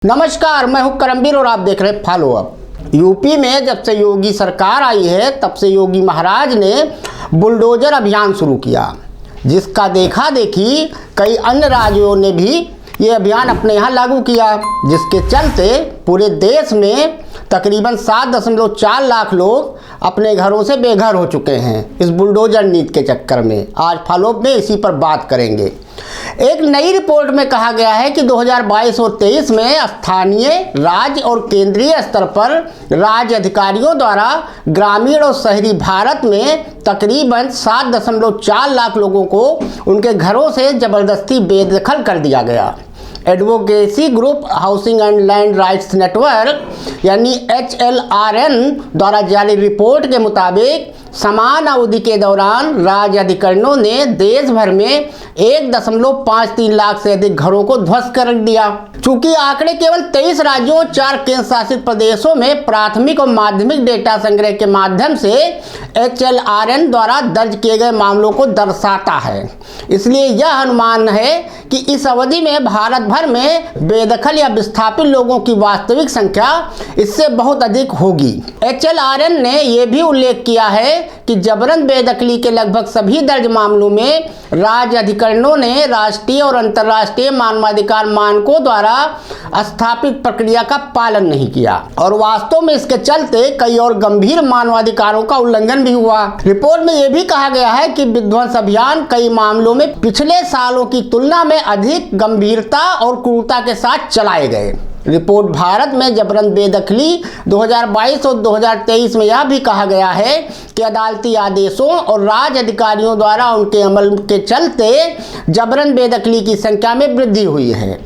नमस्कार, मैं हूं करमबीर और आप देख रहे हैं फॉलो अप। यूपी में जब से योगी सरकार आई है तब से योगी महाराज ने बुलडोजर अभियान शुरू किया, जिसका देखा देखी कई अन्य राज्यों ने भी ये अभियान अपने यहाँ लागू किया, जिसके चलते पूरे देश में तकरीबन 7.4 लाख लोग अपने घरों से बेघर हो चुके हैं इस बुलडोजर नीति के चक्कर में। आज फॉलो अप में इसी पर बात करेंगे। एक नई रिपोर्ट में कहा गया है कि 2022 और 23 में स्थानीय, राज्य और केंद्रीय स्तर पर राज्य अधिकारियों द्वारा ग्रामीण और शहरी भारत में तकरीबन 7.4 लाख लोगों को उनके घरों से जबरदस्ती बेदखल कर दिया गया। Advocacy group housing and land rights network यानी HLRN द्वारा जारी रिपोर्ट के मुताबिक समान अवधि के दौरान राज्य अधिकरणों ने देश भर में 1.53 लाख से अधिक घरों को ध्वस्त कर दिया। चूंकि आंकड़े केवल 23 राज्यों और 4 केंद्र शासित प्रदेशों में प्राथमिक और माध्यमिक डेटा संग्रह के माध्यम से HLRN द्वारा दर्ज किए गए मामलों को दर्शाता है, इसलिए यह अनुमान है कि इस अवधि में भारत भर में बेदखल या विस्थापित लोगों की वास्तविक संख्या इससे बहुत अधिक होगी। HLRN ने यह भी उल्लेख किया है कि जबरन बेदखली के लगभग सभी दर्ज मामलों में राज्य अधिकरणों ने राष्ट्रीय और अंतर्राष्ट्रीय मानवाधिकार मानकों द्वारा स्थापित प्रक्रिया का पालन नहीं किया और वास्तव में इसके चलते कई और गंभीर मानवाधिकारों का उल्लंघन भी हुआ। रिपोर्ट में यह भी कहा गया है कि विध्वंस अभियान कई मामलों में पिछले सालों की तुलना में अधिक गंभीरता और क्रूरता के साथ चलाए गए। रिपोर्ट भारत में जबरन बेदखली 2022 और 2023 में यह भी कहा गया है कि अदालती आदेशों और राज्य अधिकारियों द्वारा उनके अमल के चलते जबरन बेदखली की संख्या में वृद्धि हुई है।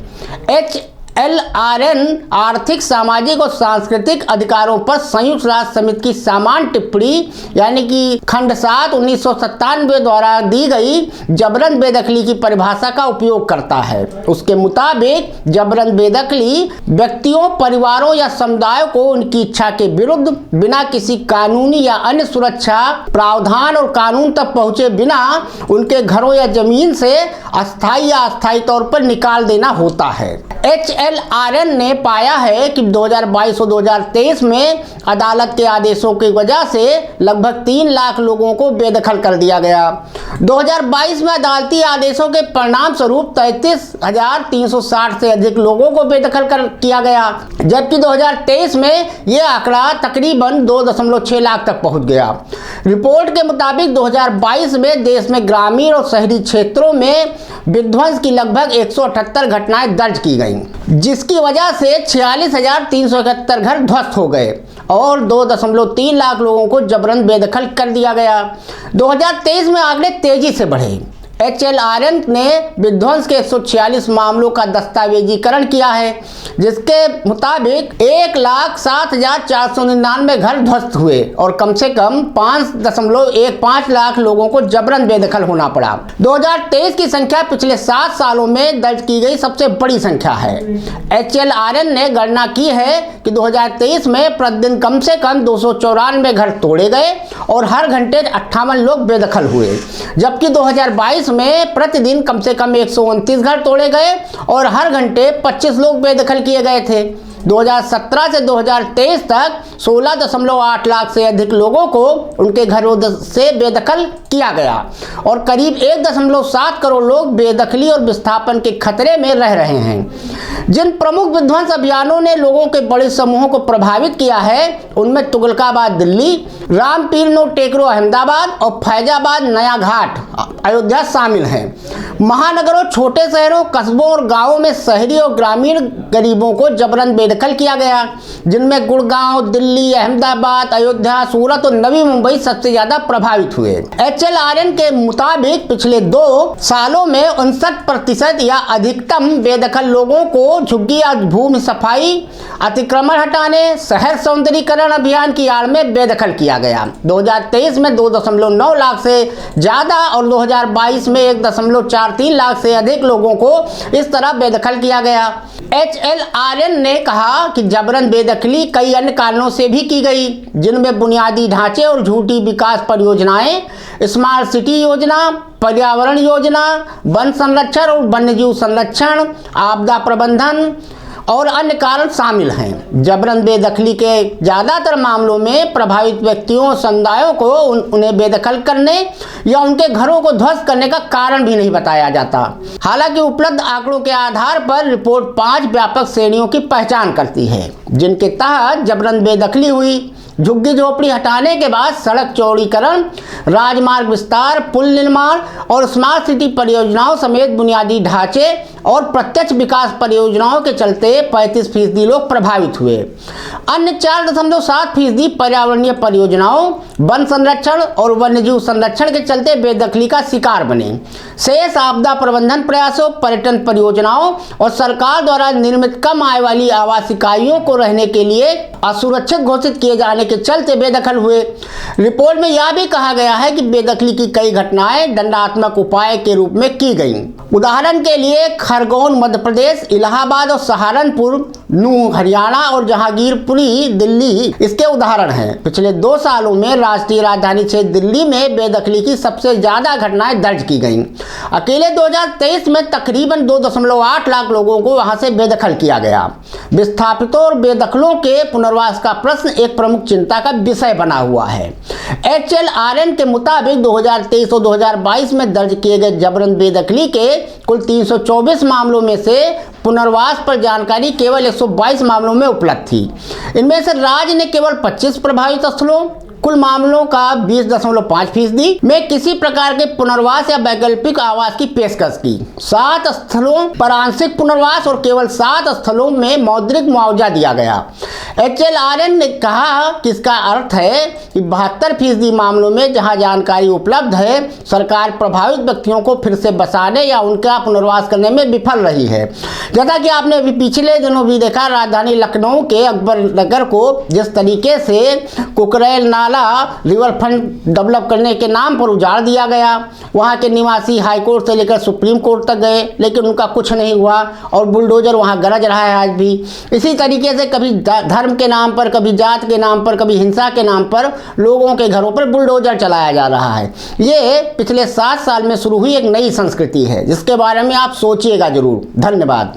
HLRN आर्थिक, सामाजिक और सांस्कृतिक अधिकारों पर संयुक्त राष्ट्र समिति की सामान्य टिप्पणी यानी कि खंड 7 1997 द्वारा दी गई जबरन बेदखली की परिभाषा का उपयोग करता है। उसके मुताबिक जबरन बेदखली व्यक्तियों, परिवारों या समुदायों को उनकी इच्छा के विरुद्ध बिना किसी कानूनी या अन्य सुरक्षा प्रावधान और कानून तक पहुंचे बिना उनके घरों या जमीन से अस्थायी या अस्थायी तौर पर निकाल देना होता है। HLRN ने पाया है कि 2022 और 2023 में अदालत के आदेशों की वजह से लगभग 3 लाख लोगों को बेदखल कर दिया गया। 2022 में अदालती आदेशों के परिणाम स्वरूप 33,360 से अधिक लोगों को बेदखल किया गया, जबकि 2023 में यह आंकड़ा तकरीबन 2.6 लाख तक पहुंच गया। रिपोर्ट के मुताबिक 2022 में देश में ग्रामीण और शहरी क्षेत्रों में विध्वंस की लगभग 178 घटनाएं दर्ज की गईं, जिसकी वजह से 46,371 घर ध्वस्त हो गए और 2.3 लाख लोगों को जबरन बेदखल कर दिया गया। 2023 में आंकड़े तेजी से बढ़े। HLRN ने विध्वंस के 146 मामलों का दस्तावेजीकरण किया है, जिसके मुताबिक 1,07,499 घर ध्वस्त हुए और कम से कम 5.15 लाख लोगों को जबरन बेदखल होना पड़ा। 2023 की संख्या पिछले 7 सालों में दर्ज की गई सबसे बड़ी संख्या है। HLRN ने गणना की है कि 2023 में प्रतिदिन कम से कम 294 घर तोड़े गए और हर घंटे 58 लोग बेदखल हुए, जबकि 2022 में प्रतिदिन कम से कम 129 घर तोड़े गए और हर घंटे 25 लोग बेदखल किए गए थे। 2017 से 2023 तक 16.8 लाख से अधिक लोगों को उनके घरों से बेदखल किया गया और करीब 1.7 करोड़ लोग बेदखली और विस्थापन के खतरे में रह रहे हैं। जिन प्रमुख विध्वंस अभियानों ने लोगों के बड़े समूहों को प्रभावित किया है उनमें तुगलकाबाद दिल्ली, रामपीर टेकरो अहमदाबाद और फैजाबाद नया घाट अयोध्या शामिल हैं। महानगरों, छोटे शहरों, कस्बों और गांवों में शहरी और ग्रामीण गरीबों को जबरन बेदखल किया गया, जिनमें गुड़गांव, दिल्ली, अहमदाबाद, अयोध्या, सूरत और नवी मुंबई सबसे ज्यादा प्रभावित हुए। HLRN के मुताबिक पिछले 2 सालों में 59% या अधिकतम बेदखल लोगों को झुग्गी या भूमि सफाई, अतिक्रमण हटाने, शहर सौंदर्यीकरण अभियान की आड़ में बेदखल किया गया। 2023 में 2.9 लाख से ज्यादा और 2022 में 1.43 लाख से अधिक लोगों को इस तरह बेदखल किया गया। HLRN ने कहा कि जबरन बेदखली कई अन्य कारणों से भी की गई, जिनमें बुनियादी ढांचे और झूठी विकास परियोजनाएं, स्मार्ट सिटी योजना, पर्यावरण योजना, वन संरक्षण और वन्यजीव संरक्षण, आपदा प्रबंधन और अन्य कारण शामिल हैं। जबरन बेदखली के ज़्यादातर मामलों में प्रभावित व्यक्तियों समुदायों को उन्हें बेदखल करने या उनके घरों को ध्वस्त करने का कारण भी नहीं बताया जाता। हालांकि उपलब्ध आंकड़ों के आधार पर रिपोर्ट 5 व्यापक श्रेणियों की पहचान करती है, जिनके तहत जबरन बेदखली हुई, झुग्गी झोपड़ी हटाने के बाद सड़क चौड़ीकरण, राजमार्ग विस्तार, पुल निर्माण और स्मार्ट सिटी परियोजनाओं समेत बुनियादी ढांचे और प्रत्यक्ष विकास परियोजनाओं के चलते 35% लोग प्रभावित हुए। अन्य 4.7% पर्यावरणीय परियोजनाओं, वन संरक्षण और वन्यजीव संरक्षण के चलते बेदखली का शिकार बने। शेष आपदा प्रबंधन प्रयासों, पर्यटन परियोजनाओं और सरकार द्वारा निर्मित कम आय वाली आवास इकाइयों को रहने के लिए असुरक्षित घोषित किए जाने के चलते बेदखल हुए। रिपोर्ट में यह भी कहा गया है कि बेदखली की कई घटनाएं दंडात्मक उपाय के रूप में की गईं। उदाहरण के लिए खरगोन मध्य प्रदेश, इलाहाबाद और सहारनपुर, नूंह हरियाणा और जहांगीरपुरी दिल्ली इसके उदाहरण हैं। पिछले 2 सालों में राष्ट्रीय राजधानी क्षेत्र दिल्ली में बेदखली की सबसे ज्यादा घटनाएं दर्ज की गईं। अकेले 2023 में तकरीबन 2.8 लाख लोगों को वहां से बेदखल किया गया। विस्थापितों और बेदखलों के पुनर्वास का प्रश्न एक प्रमुख चिंता का विषय बना हुआ है। HLRN के मुताबिक 2023 और 2022 में दर्ज किए गए जबरन बेदखली के कुल 324 मामलों में से पुनर्वास पर जानकारी केवल 122 मामलों में उपलब्ध थी। इनमें से राज्य ने केवल 25 प्रभावित स्थलों, कुल मामलों का 20.5% में किसी प्रकार के पुनर्वास या वैकल्पिक आवास की पेशकश की। 7 स्थलों पर आंशिक पुनर्वास और केवल 7 स्थलों में मौद्रिक मुआवजा दिया गया। HLRN ने कहा कि इसका अर्थ है कि 72% मामलों में जहां जानकारी उपलब्ध है, सरकार प्रभावित व्यक्तियों को फिर से बसाने या उनका पुनर्वास करने में विफल रही है। जैसा कि आपने अभी पिछले दिनों भी देखा, राजधानी लखनऊ के अकबर नगर को जिस तरीके से कुकरेल नाला रिवर फ्रंट डेवलप करने के नाम पर उजाड़ दिया गया। वहां के निवासी हाईकोर्ट से लेकर सुप्रीम कोर्ट तक गए, लेकिन उनका कुछ नहीं हुआ और बुलडोजर वहां गरज रहा है आज भी। इसी तरीके से कभी धर्म के नाम पर, कभी जात के नाम पर, कभी हिंसा के नाम पर लोगों के घरों पर बुलडोजर चलाया जा रहा है। ये पिछले 7 साल में शुरू हुई एक नई संस्कृति है, जिसके बारे में आप सोचिएगा जरूर। धन्यवाद।